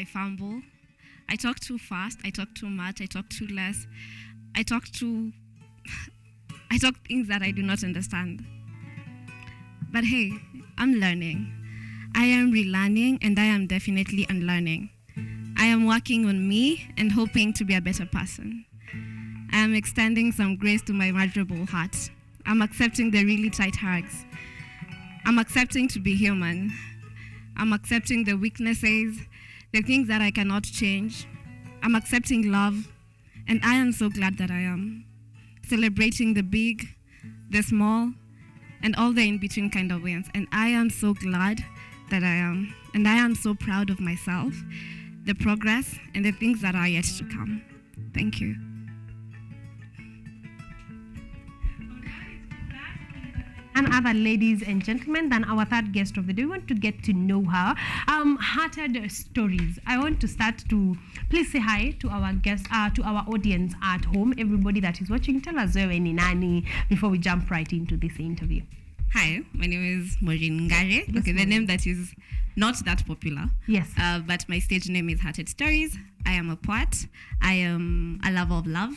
I fumble. I talk too fast. I talk too much. I talk too less. I talk things that I do not understand. But hey, I'm learning. I am relearning, and I am definitely unlearning. I am working on me and hoping to be a better person. I am extending some grace to my vulnerable heart. I'm accepting the really tight hugs. I'm accepting to be human. I'm accepting the weaknesses, the things that I cannot change. I'm accepting love, and I am so glad that I am. Celebrating the big, the small, and all the in-between kind of wins. And I am so glad that I am. And I am so proud of myself, the progress, and the things that are yet to come. Thank you. And other ladies and gentlemen, then our third guest of the day, we want to get to know her. Hearted stories. I want to start to please say hi to our guests, to our audience at home, everybody that is watching. Tell us where ni nani before we jump right into this interview. Hi, my name is Maureen Ngare. Yes, okay, the name that is not that popular. Yes. But my stage name is Hearted Stories. I am a poet. I am a lover of love.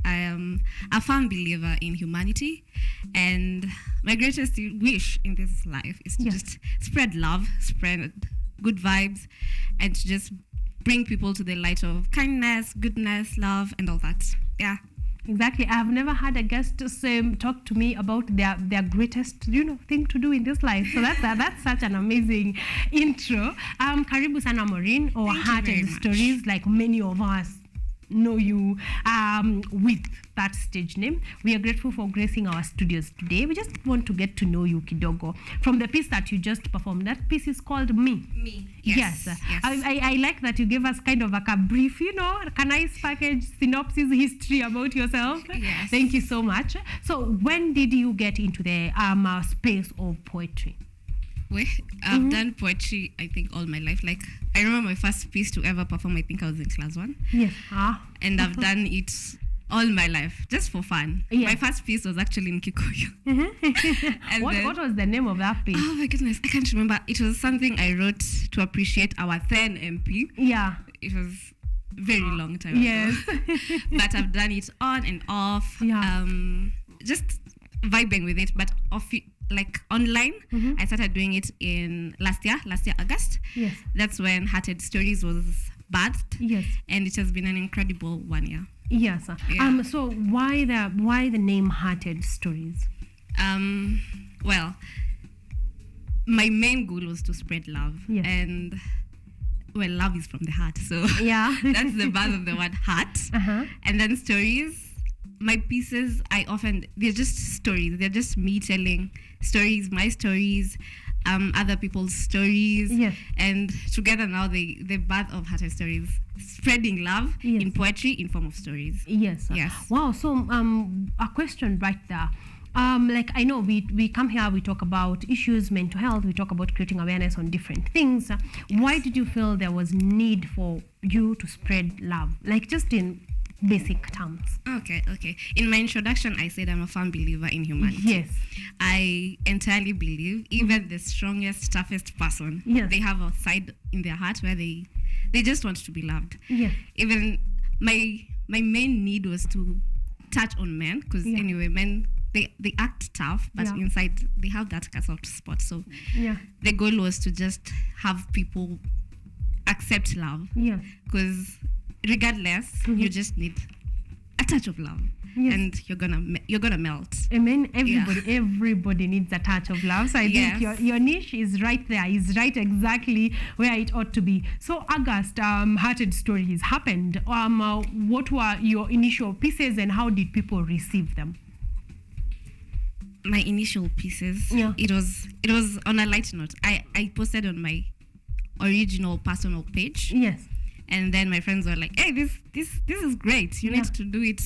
I am a firm believer in humanity, and my greatest wish in this life is to just spread love, spread good vibes, and to just bring people to the light of kindness, goodness, love, and all that. Yeah. Exactly. I have never had a guest talk to me about their greatest, thing to do in this life. So that's such an amazing intro. Karibu sana Maureen, or Hearted Stories, like many of us know you with that stage name. We are grateful for gracing our studios today. We just want to get to know you kidogo from the piece that you just performed. That piece is called Me. Yes. I like that you gave us kind of like a brief, a nice package synopsis history about yourself. Yes. Thank you so much. So when did you get into the space of poetry? I've done poetry, I think, all my life. Like, I remember my first piece to ever perform, I think I was in class 1. Yes. And I've done it all my life, just for fun. Yes. My first piece was actually in Kikuyu. And what was the name of that piece? Oh my goodness, I can't remember. It was something I wrote to appreciate our then MP. Yeah. It was very long time ago. But I've done it on and off. Yeah. Just vibing with it, but like online. I started doing it in last year August. Yes. That's when Hearted Stories was birthed. Yes. And it has been an incredible 1 year. Yes. Yeah. So why the name Hearted Stories? Well, my main goal was to spread love. Yes. And well, love is from the heart. So yeah. That's the birth of the word heart. And then stories. My pieces, they're just stories. They're just me telling stories, my stories, other people's stories. Yes. And together now, the birth of Hearted Stories, spreading love in poetry in form of stories. Yes. Yes. Wow. So a question right there. Like I know we come here, we talk about issues, mental health, we talk about creating awareness on different things. Why did you feel there was need for you to spread love? Like just in basic terms. Okay. In my introduction, I said I'm a firm believer in humanity. Yes. I entirely believe even the strongest, toughest person, they have a side in their heart where they just want to be loved. Yeah. Even my main need was to touch on men, because anyway, men, they act tough, but inside they have that soft spot. So the goal was to just have people accept love. Yeah. Because regardless, you just need a touch of love, and you're gonna melt. Amen. Everybody needs a touch of love. So I think your niche is right there. Is right exactly where it ought to be. So August, Hearted Stories happened. What were your initial pieces, and how did people receive them? My initial pieces. It was on a light note. I posted on my original personal page. Yes. And then my friends were like, hey, this is great. You need to do it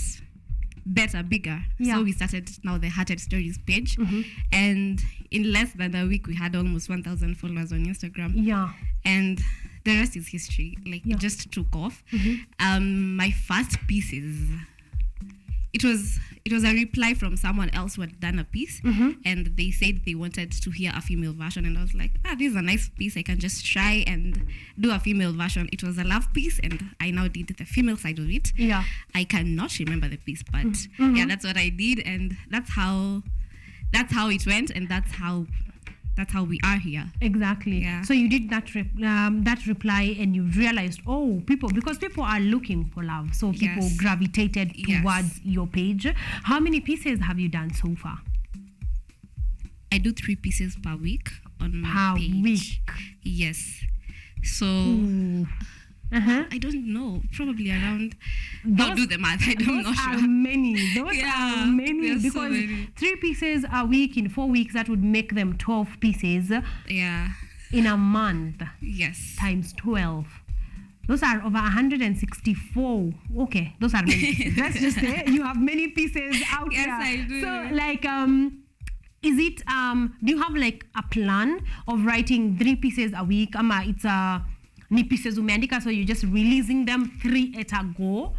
better, bigger. So we started now the Hearted Stories page. And in less than a week, we had almost 1,000 followers on Instagram. Yeah. And the rest is history. Like, it just took off. My first pieces, it was it was a reply from someone else who had done a piece, and they said they wanted to hear a female version, and I was like, this is a nice piece. I can just try and do a female version. It was a love piece, and I now did the female side of it. Yeah. I cannot remember the piece, but yeah, that's what I did, and that's how it went, and that's how we are here. Exactly. Yeah. So you did that that reply, and you realized, because people are looking for love, so people Yes. gravitated Yes. towards your page. How many pieces have you done so far? I do 3 pieces per week on my Per page. week. Yes. So I don't know. Probably around. Don't do the math. I'm not are sure. many. Those Yeah, are many, there's so because many. 3 pieces a week in 4 weeks, that would make them 12 pieces Yeah. in a month Yes. times 12. Those are over 164. Okay, those are many pieces. Let's just say you have many pieces out Yes, there. I do. So, like, is it, do you have like a plan of writing 3 pieces a week? It's ni pieces umeandika, so you're just releasing them 3 at a go.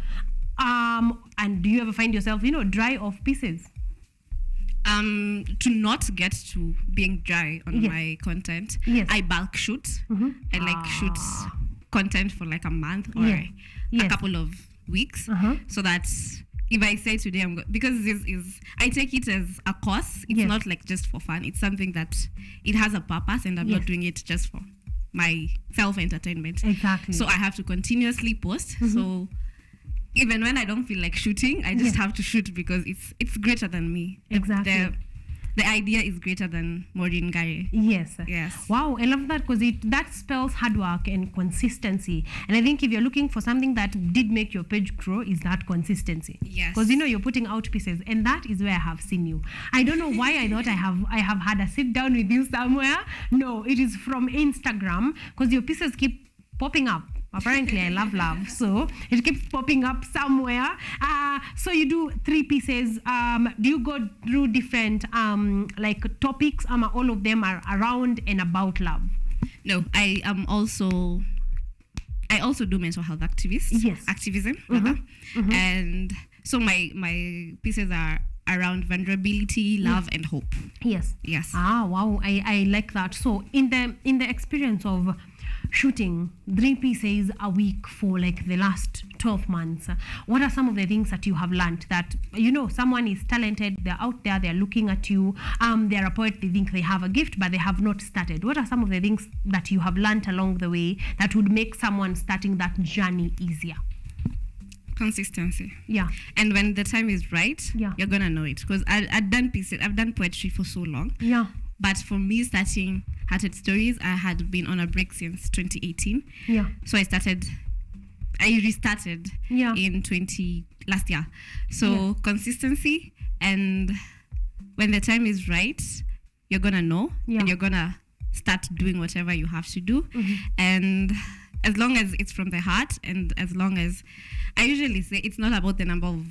And do you ever find yourself, dry of pieces? To not get to being dry on Yes. my content, Yes. I bulk shoot. I like shoot content for like a month or Yeah. Yes. a couple of weeks, so that if I say today because this is, I take it as a course. It's Yes. not like just for fun. It's something that it has a purpose, and I'm Yes. not doing it just for my self-entertainment. Exactly. So I have to continuously post. So even when I don't feel like shooting, I just have to shoot because it's greater than me. Exactly. The idea is greater than Maureen Gary. Yes. Yes. Wow, I love that, because that spells hard work and consistency. And I think if you're looking for something that did make your page grow, is that consistency. Yes. Because you're putting out pieces, and that is where I have seen you. I don't know why I thought I have had a sit down with you somewhere. No, it is from Instagram, because your pieces keep popping up. Apparently, I love love, so it keeps popping up somewhere. So you do 3 pieces. Do you go through different like topics? All of them are around and about love? No, I also do mental health activism, rather. And so my pieces are around vulnerability, love, and hope. Yes. Yes. Wow, I like that. So in the experience of shooting 3 pieces a week for like the last 12 months, what are some of the things that you have learned that, someone is talented, they're out there, they're looking at you, they're a poet, they think they have a gift, but they have not started. What are some of the things that you have learned along the way that would make someone starting that journey easier? Consistency. Yeah. And when the time is right, Yeah. you're gonna know it. Because I've done poetry for so long. Yeah. But for me, starting Hearted Stories, I had been on a break since 2018. Yeah. So I restarted Yeah. in last year. So consistency, and when the time is right, you're gonna know, and you're gonna start doing whatever you have to do. And as long as it's from the heart, and as long as, I usually say, it's not about the number of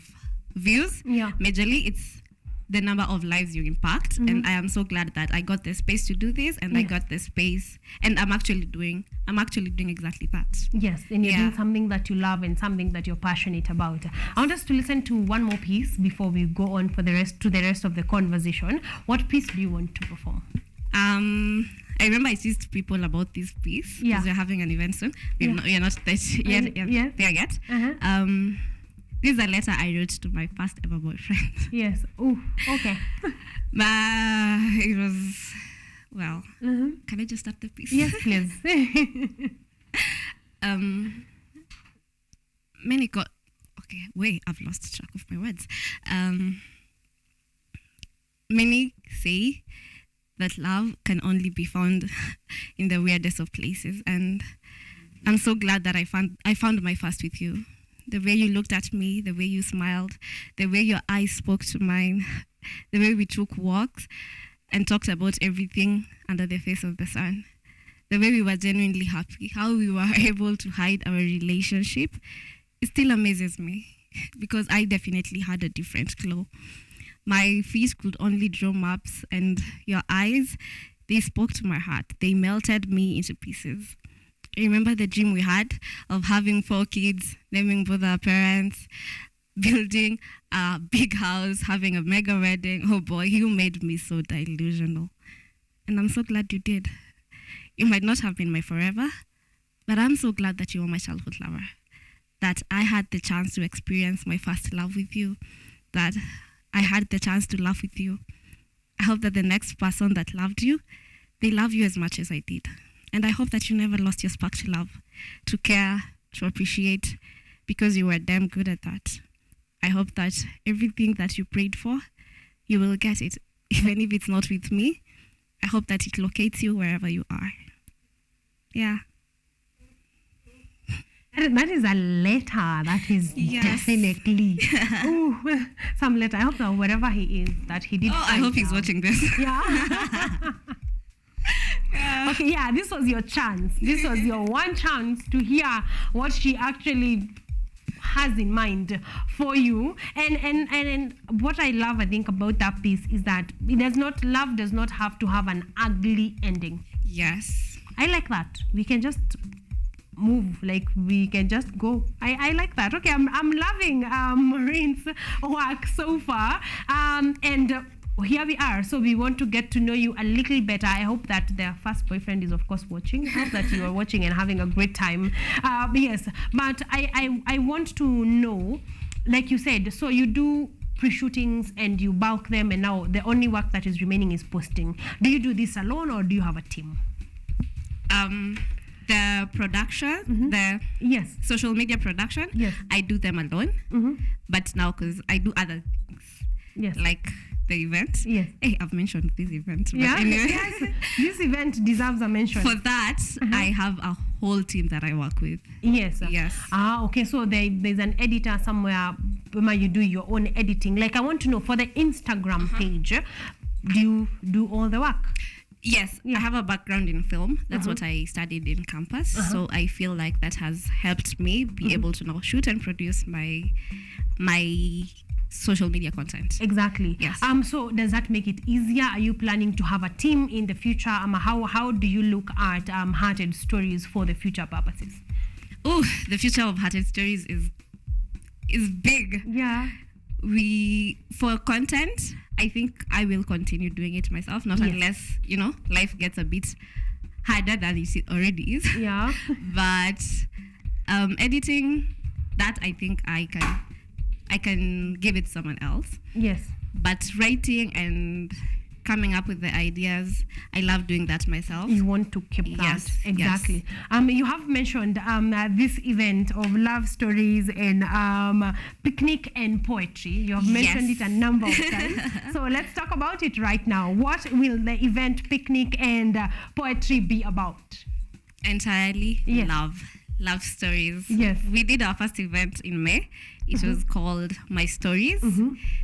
views. Yeah. Majorly, it's the number of lives you impact. And I am so glad that I got the space to do this, and I got the space, and I'm actually doing exactly that. Yes, and you're doing something that you love and something that you're passionate about. I want us to listen to one more piece before we go on to the rest of the conversation. What piece do you want to perform? I remember I teased people about this piece because we're having an event soon. We're not there yet. This is a letter I wrote to my first ever boyfriend. Yes. Oh, okay. It was, well, can I just start the piece? Yes, please. I've lost track of my words. Many say that love can only be found in the weirdest of places, and I'm so glad that I found my first with you. The way you looked at me, the way you smiled, the way your eyes spoke to mine, the way we took walks and talked about everything under the face of the sun, the way we were genuinely happy, how we were able to hide our relationship, it still amazes me because I definitely had a different glow. My feet could only draw maps, and your eyes, they spoke to my heart. They melted me into pieces. Remember the dream we had of having 4 kids, naming both our parents, building a big house, having a mega wedding. Oh boy, you made me so delusional. And I'm so glad you did. You might not have been my forever, but I'm so glad that you were my childhood lover. That I had the chance to experience my first love with you. That I had the chance to laugh with you. I hope that the next person that loved you, they love you as much as I did. And I hope that you never lost your spark to love, to care, to appreciate, because you were damn good at that. I hope that everything that you prayed for, you will get it. Even if it's not with me, I hope that it locates you wherever you are. Yeah. That is a letter. That is definitely. Ooh, some letter. I hope that wherever he is, that he did. Oh, I hope he's watching this. Yeah. Okay, yeah, this was your chance. This was your one chance to hear what she actually has in mind for you. And what I love, I think, about that piece is that love does not have to have an ugly ending. Yes. I like that. We can just move, like we can just go. I like that. Okay, I'm loving Maureen's work so far. And here we are. So we want to get to know you a little better. I hope that their first boyfriend is, of course, watching. I hope that you are watching and having a great time. Yes, but I want to know, like you said, so you do pre-shootings and you bulk them, and now the only work that is remaining is posting. Do you do this alone or do you have a team? The production, the social media production, I do them alone. But now, because I do other things, like the event. Hey, I've mentioned this event. But anyway. This event deserves a mention. For that, I have a whole team that I work with. Yes. Okay, so there's an editor somewhere where you do your own editing. Like, I want to know, for the Instagram page, do you do all the work? Yes, I have a background in film. That's what I studied in campus. So I feel like that has helped me be able to now shoot and produce my social media content. Exactly. Yes. So does that make it easier? Are you planning to have a team in the future? How do you look at Hearted Stories for the future purposes? Oh, the future of Hearted Stories is big. Yeah. For content, I think I will continue doing it myself, not unless, life gets a bit harder than it already is. Yeah. But editing, that I think I can give it to someone else. Yes. But writing and coming up with the ideas, I love doing that myself. You want to keep that. Yes, exactly. Yes. You have mentioned this event of love stories and picnic and poetry. You have mentioned it a number of times. So let's talk about it right now. What will the event picnic and poetry be about? Entirely love stories. Yes. We did our first event in May. It was called My Stories.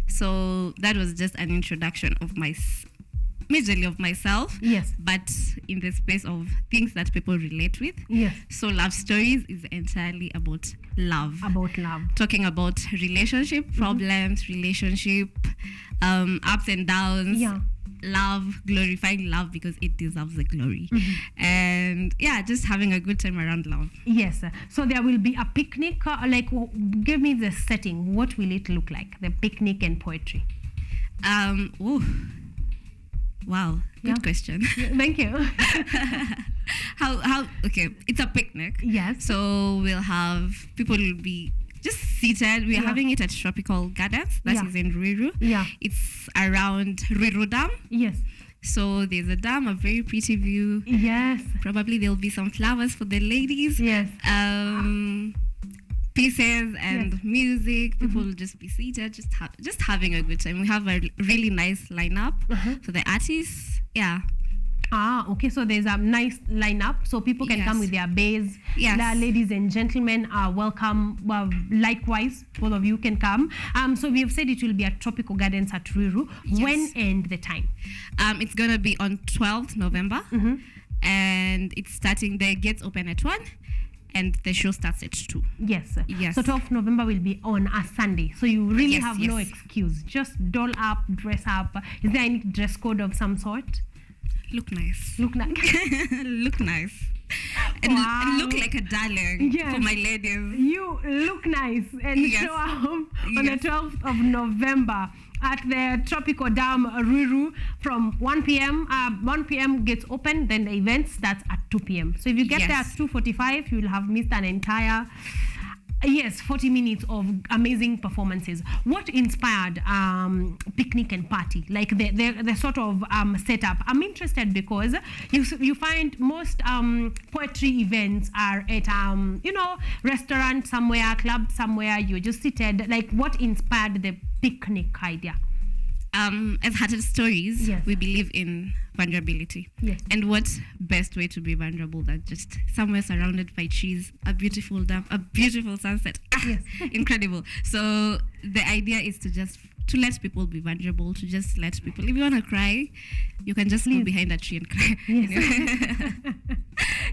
So that was just an introduction of majorly of myself. Yes. But in the space of things that people relate with. Yes. So Love Stories is entirely about love. About love. Talking about relationship problems, relationship ups and downs. Yeah. Love, glorifying love because it deserves the glory. And just having a good time around love. Yes. So there will be a picnic. Give me the setting. What will it look like? The picnic and poetry. Wow. Good question. Thank you. How? Okay. It's a picnic. Yes. So we'll have people will be just seated. We're having it at Tropical Gardens. That is in Ruiru. Yeah. It's around Ruiru Dam. Yes. So there's a dam, a very pretty view. Yes. Probably there'll be some flowers for the ladies. Yes. Pieces and music. People will just be seated, just having a good time. We have a really nice lineup for the artists. Yeah. Okay. So there's a nice lineup, so people can come with their bays. Yes. Ladies and gentlemen are welcome. Well, likewise, both of you can come. So we have said it will be at Tropical Gardens at Ruiru. Yes. When and the time? It's gonna be on 12th November, and it's starting. The gates open at 1. And the show starts at 2. Yes. Yes. So 12th November will be on a Sunday. So you really have no excuse. Just doll up, dress up. Is there any dress code of some sort? Look nice. Look nice. Look nice. and look like a darling for my ladies. You look nice and show up on the 12th of November at the Tropical Dam Ruru from 1 p.m. 1 p.m. gets open, then the event starts at 2 p.m. So if you get there at 2:45, you'll have missed an entire 40 minutes of amazing performances. What inspired picnic and party, like the sort of setup? I'm interested because you find most poetry events are at restaurant somewhere, club somewhere, you're just seated. Like, what inspired the picnic idea? As Hearted Stories, we believe in vulnerability. Yes. And what best way to be vulnerable than just somewhere surrounded by trees, a beautiful dam, a beautiful sunset. Yes. Incredible. So the idea is to let people be vulnerable, to just let people, if you want to cry, you can just go behind a tree and cry. Yes.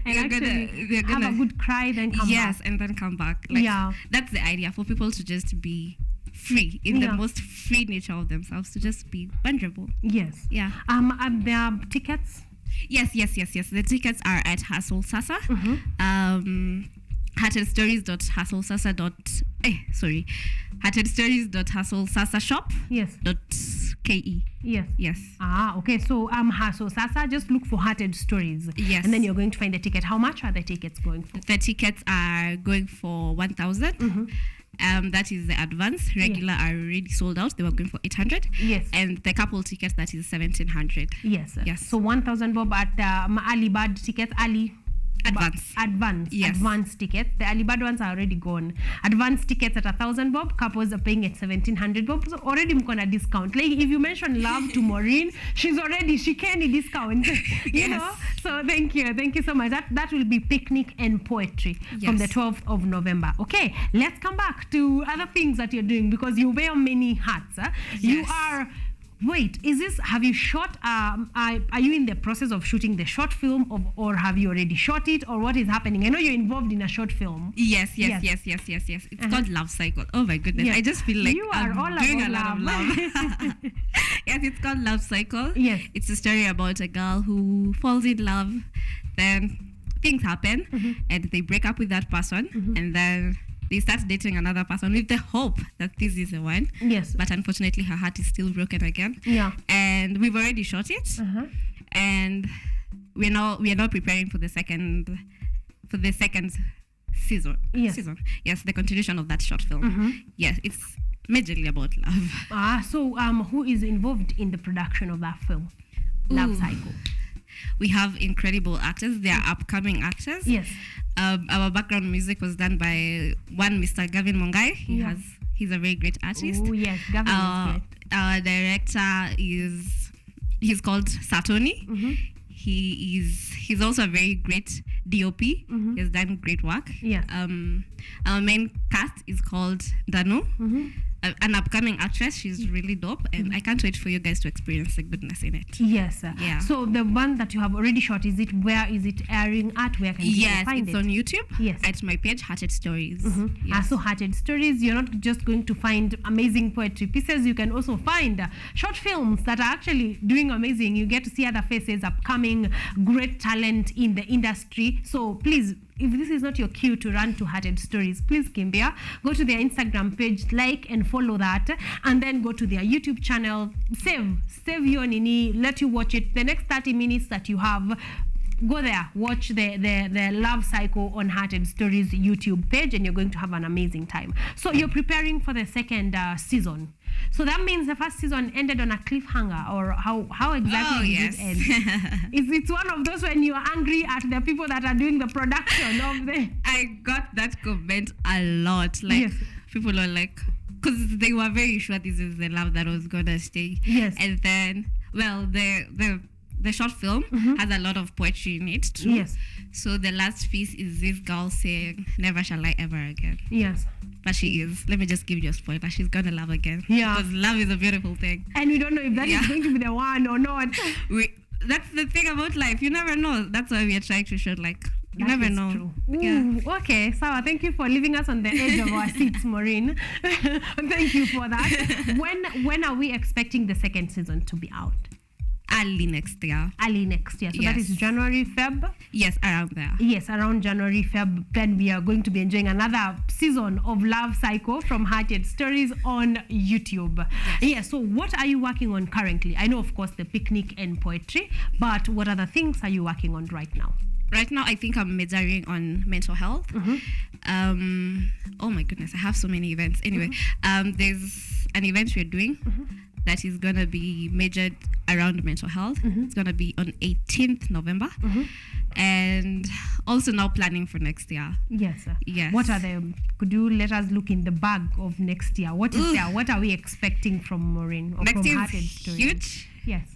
And you're gonna have a good cry, then come back. Yes, and then come back. That's the idea, for people to just be free in the most free nature of themselves, to just be vulnerable. Yes. Yeah. There are tickets? Yes. The tickets are at Hustle Sasa. heartedstories.hustleSasa.hustlesasashop. Yes. .ke. Yes. Okay. So Hustle Sasa, just look for Hearted Stories. Yes. And then you're going to find the ticket. How much are the tickets going for? The tickets are going for 1,000. That is the advance. Regular are already sold out. They were going for 800. Yes. And the couple tickets, that is 1,700. Yes. Yes. So 1,000 bob at Ali Bad tickets. Advance. Yes. Advance tickets. The early bird ones are already gone. Advance tickets at 1,000 bob. Couples are paying at 1,700 bob. So already I'm gonna discount. Like, if you mention love to Maureen, she can discount. you know. So thank you so much. That will be picnic and poetry from the 12th of November. Okay, let's come back to other things that you're doing, because you wear many hats. You are. Wait, have you shot, are you in the process of shooting the short film, or have you already shot it, or what is happening? I know you're involved in a short film. Yes. It's called Love Cycle. Oh my goodness. I just feel like you are I'm doing a lot of love. Yes, it's called Love Cycle. Yes. It's a story about a girl who falls in love, then things happen, and they break up with that person, and then they start dating another person with the hope that this is the one. Yes. But unfortunately, her heart is still broken again. Yeah. And we've already shot it. And we are now preparing for the second season. Yes. Yes, the continuation of that short film. Yes, it's majorly about love. So who is involved in the production of that film? Love Cycle. We have incredible actors. They are upcoming actors. Yes. Our background music was done by one Mr. Gavin Mongai. He's a very great artist. Oh yes, Gavin is great. Our director he's called Satoni. He's also a very great DOP. He has done great work. Yes. Our main cast is called Danu, an upcoming actress. She's really dope, and I can't wait for you guys to experience the goodness in it. Yes. Yeah. So the one that you have already shot, where is it airing at? Where can people find it? Yes, it's on YouTube. Yes. At my page, Hearted Stories. Yes. So Hearted Stories, you're not just going to find amazing poetry pieces. You can also find short films that are actually doing amazing. You get to see other faces, upcoming great talent in the industry. So please, if this is not your cue to run to Hearted Stories, please kimbia, go to their Instagram page, like and follow that, and then go to their YouTube channel, save your nini, let you watch it. The next 30 minutes that you have, go there, watch the Love Cycle on Hearted Stories YouTube page, and you're going to have an amazing time. So you're preparing for the second season. So that means the first season ended on a cliffhanger, or how exactly did it end? It's one of those when you're angry at the people that are doing the production of the... I got that comment a lot. Like, people are like, because they were very sure this is the love that was gonna stay. Yes. And then, well, the short film has a lot of poetry in it too. Yes. So the last piece is this girl saying, "Never shall I ever again." Yes. But she is. Let me just give you a spoiler. She's gonna love again. Yeah. Because love is a beautiful thing. And we don't know if that is going to be the one or not. That's the thing about life. You never know. That's why we are trying to show, like, you never know. True. Yeah. Okay, Sawa, thank you for leaving us on the edge of our seats, Maureen. Thank you for that. When are we expecting the second season to be out? early next year. Early next year. So that is Yes. January, Feb. Yes, around there. Yes, around January, Feb, then we are going to be enjoying another season of Love Cycle from Hearted Stories on YouTube. Yes, so what are you working on currently? I know, of course, the picnic and poetry, but what other things are you working on right now? Right now, I think I'm majoring on mental health. Oh my goodness, I have so many events. Anyway, there's an event we're doing that is going to be majored around mental health. It's going to be on 18th November. And also now planning for next year. Yes, sir. Yes. What are the, could you let us look in the bag of next year? What is there? What are we expecting from Maureen or Next from year Hearted is Stories? huge. Yes.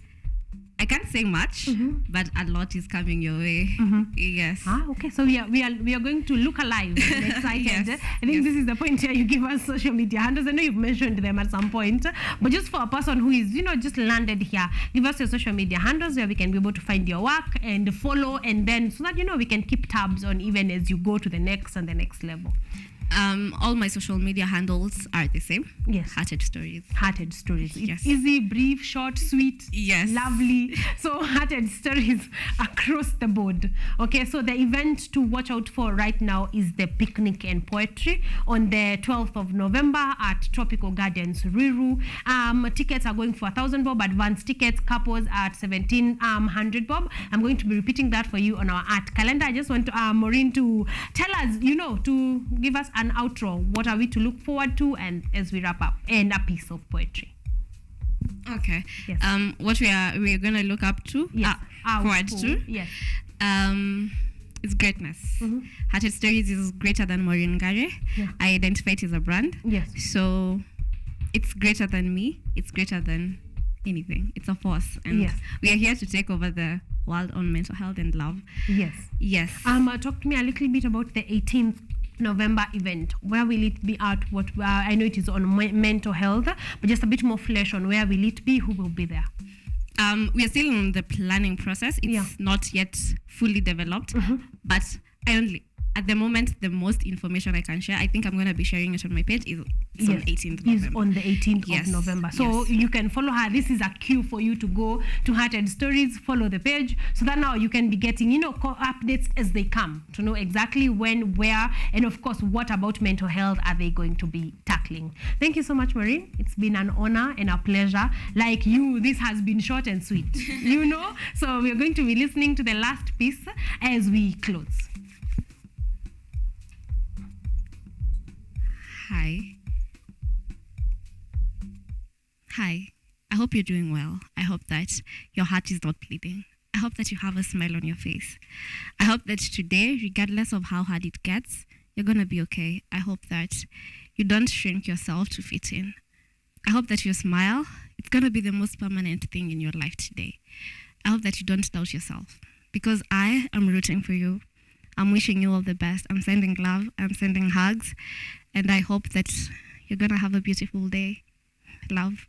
I can't say much, but a lot is coming your way. Yes. Okay. So we are going to look alive and excited. Yes. I think this is the point here. You give us social media handles. I know you've mentioned them at some point, but just for a person who is, just landed here, give us your social media handles where we can be able to find your work and follow, and then so that we can keep tabs on even as you go to the next and the next level. All my social media handles are the same. Yes. Hearted Stories. Hearted Stories. It's Yes. easy, brief, short, sweet. Yes. Lovely. So Hearted Stories across the board. Okay, so the event to watch out for right now is the picnic and poetry on the 12th of November at Tropical Gardens, Riru. Tickets are going for 1,000 bob. Advance tickets, couples at 1,700 bob. I'm going to be repeating that for you on our art calendar. I just want Maureen to tell us, to give us an outro. What are we to look forward to, and as we wrap up, and a piece of poetry. Okay. Yes. What we're gonna look up to, Yes. forward to, Yes. is greatness. Hearted Stories is greater than Maureen Gare. Yeah. I identify it as a brand. Yes. So it's greater than me. It's greater than anything. It's a force, and Yes. we are here to take over the world on mental health and love. Yes. Yes. Talk to me a little bit about the 18th November event. Where will it be at? What I know it is on mental health, but just a bit more flesh on where will it be? Who will be there? We are still in the planning process. It's not yet fully developed, but at the moment, the most information I can share, I think I'm going to be sharing it on my page, is on 18th November. Is on the 18th Yes. of November. So Yes. you can follow her. This is a cue for you to go to Hearted Stories, follow the page, so that now you can be getting, updates as they come, to know exactly when, where, and of course, what about mental health are they going to be tackling. Thank you so much, Maureen. It's been an honor and a pleasure. Like you, this has been short and sweet, So we're going to be listening to the last piece as we close. Hi. I hope you're doing well. I hope that your heart is not bleeding. I hope that you have a smile on your face. I hope that today, regardless of how hard it gets, you're going to be okay. I hope that you don't shrink yourself to fit in. I hope that your smile, it's going to be the most permanent thing in your life today. I hope that you don't doubt yourself, because I am rooting for you. I'm wishing you all the best. I'm sending love. I'm sending hugs. And I hope that you're going to have a beautiful day. Love.